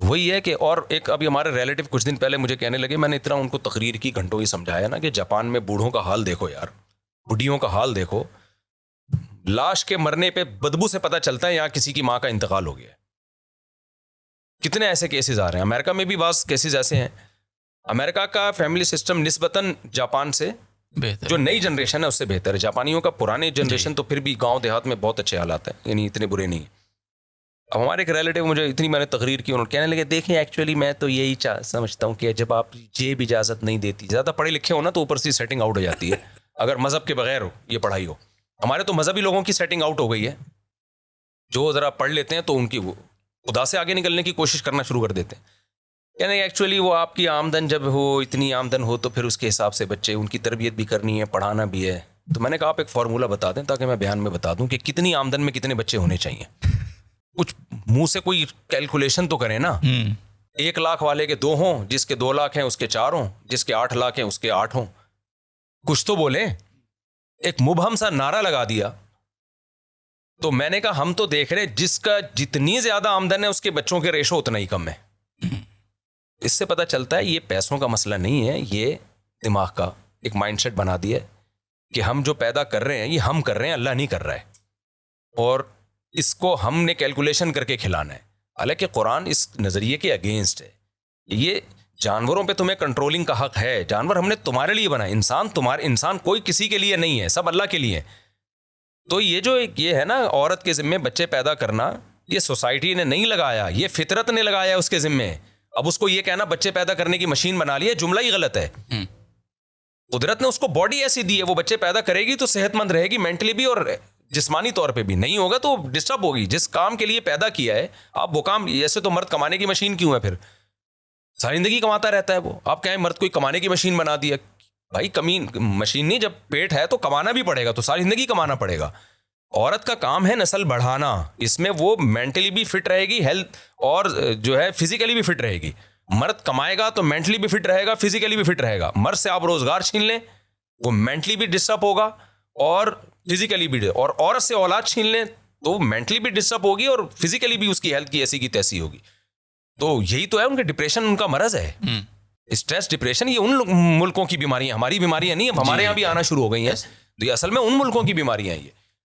वही है कि, और एक अभी हमारे रिलेटिव कुछ दिन पहले मुझे कहने लगे, मैंने इतना उनको तकरीर की, घंटों ही समझाया ना कि जापान में बूढ़ों का हाल देखो यार, बुढ़ियों का हाल देखो, लाश के मरने पे बदबू से पता चलता है यहाँ किसी की माँ का इंतकाल हो गया है। कितने ऐसे केसेस आ रहे हैं, अमेरिका में भी बास केसेस ऐसे हैं। अमेरिका का फैमिली सिस्टम निस्बतन जापान से बेहतर, जो नई जनरेशन है उससे बेहतर है। जापानियों का पुराने जनरेशन तो फिर भी गांव देहात में बहुत अच्छे हालात हैं, यानी इतने बुरे नहीं। अब हमारे एक रिलेटिव, मुझे इतनी मैंने तकरीर की, उन्होंने कहने लगे देखें एक्चुअली मैं तो यही समझता हूँ कि जब आप जेब इजाज़त नहीं देती, ज़्यादा पढ़े लिखे हो ना तो ऊपर से सेटिंग आउट हो जाती है, अगर मज़हब के बगैर हो ये पढ़ाई हो। हमारे तो मज़हबी लोगों की सेटिंग आउट हो गई है, जो ज़रा पढ़ लेते हैं तो उनकी वो खुदा से आगे निकलने की कोशिश करना शुरू कर देते हैं। यानी एक्चुअली वो आपकी आमदन जब हो, इतनी आमदन हो तो फिर उसके हिसाब से बच्चे, उनकी तरबियत भी करनी है, पढ़ाना भी है। तो मैंने कहा आप एक फार्मूला बता दें ताकि मैं बयान में बता दूं कि कितनी आमदन में कितने बच्चे होने चाहिए। कुछ मुंह से कोई कैलकुलेशन तो करें ना। 1 लाख वाले के 2 हों, जिसके 2 लाख हैं उसके 4 हों, जिसके 8 लाख हैं उसके 8 हों। कुछ तो बोले। एक मुबहम सा नारा लगा दिया। तो मैंने कहा हम तो देख रहे जिसका जितनी ज्यादा आमदन है उसके बच्चों के रेशो उतना ही कम है। इससे पता चलता है ये पैसों का मसला नहीं है, ये दिमाग का एक माइंडसेट बना दिया कि हम जो पैदा कर रहे हैं ये हम कर रहे हैं, अल्लाह नहीं कर रहा है, और इसको हमने कैलकुलेशन करके खिलाना है। हालांकि कुरान इस नज़रिए के अगेंस्ट है। ये जानवरों पे तुम्हें कंट्रोलिंग का हक है, जानवर हमने तुम्हारे लिए बनाए, इंसान कोई किसी के लिए नहीं है, सब अल्लाह के लिए। तो ये जो ये है ना औरत के ज़िम्मे बच्चे पैदा करना, ये सोसाइटी ने नहीं लगाया, ये फितरत ने लगाया उसके ज़िम्मे। अब उसको ये कहना बच्चे पैदा करने की मशीन बना ली है, जुमला ही गलत है। कुदरत ने उसको बॉडी ऐसी दी है, वो बच्चे पैदा करेगी तो सेहतमंद रहेगी, मेंटली भी और जिस्मानी तौर पे भी। नहीं होगा तो डिस्टर्ब होगी। जिस काम के लिए पैदा किया है आप वो काम, ऐसे तो मर्द कमाने की मशीन क्यों है? फिर सारी जिंदगी कमाता रहता है वो। आप कहें मर्द कोई कमाने की मशीन बना दी है, भाई मशीन नहीं, जब पेट है तो कमाना भी पड़ेगा, तो सारी जिंदगी कमाना पड़ेगा। औरत का काम है नस्ल बढ़ाना, इसमें वो मेंटली भी फिट रहेगी, हेल्थ और जो है फिजिकली भी फिट रहेगी। मर्द कमाएगा तो मेंटली भी फिट रहेगा, फिजिकली भी फिट रहेगा। मर्द से आप रोजगार छीन लें, वो मेंटली भी डिस्टर्ब होगा और फिजिकली भी, और औरत से औलाद छीन लें तो मेंटली भी डिस्टर्ब होगी और फिजिकली भी उसकी हेल्थ की ऐसी की तैसी होगी। तो यही तो है उनके डिप्रेशन, उनका मरज है स्ट्रेस, डिप्रेशन। ये उन मुल्कों की बीमारियां, हमारी बीमारियां नहीं, अब हमारे यहाँ भी आना शुरू हो गई हैं। तो ये असल में उन मुल्कों की बीमारियां हैं ये।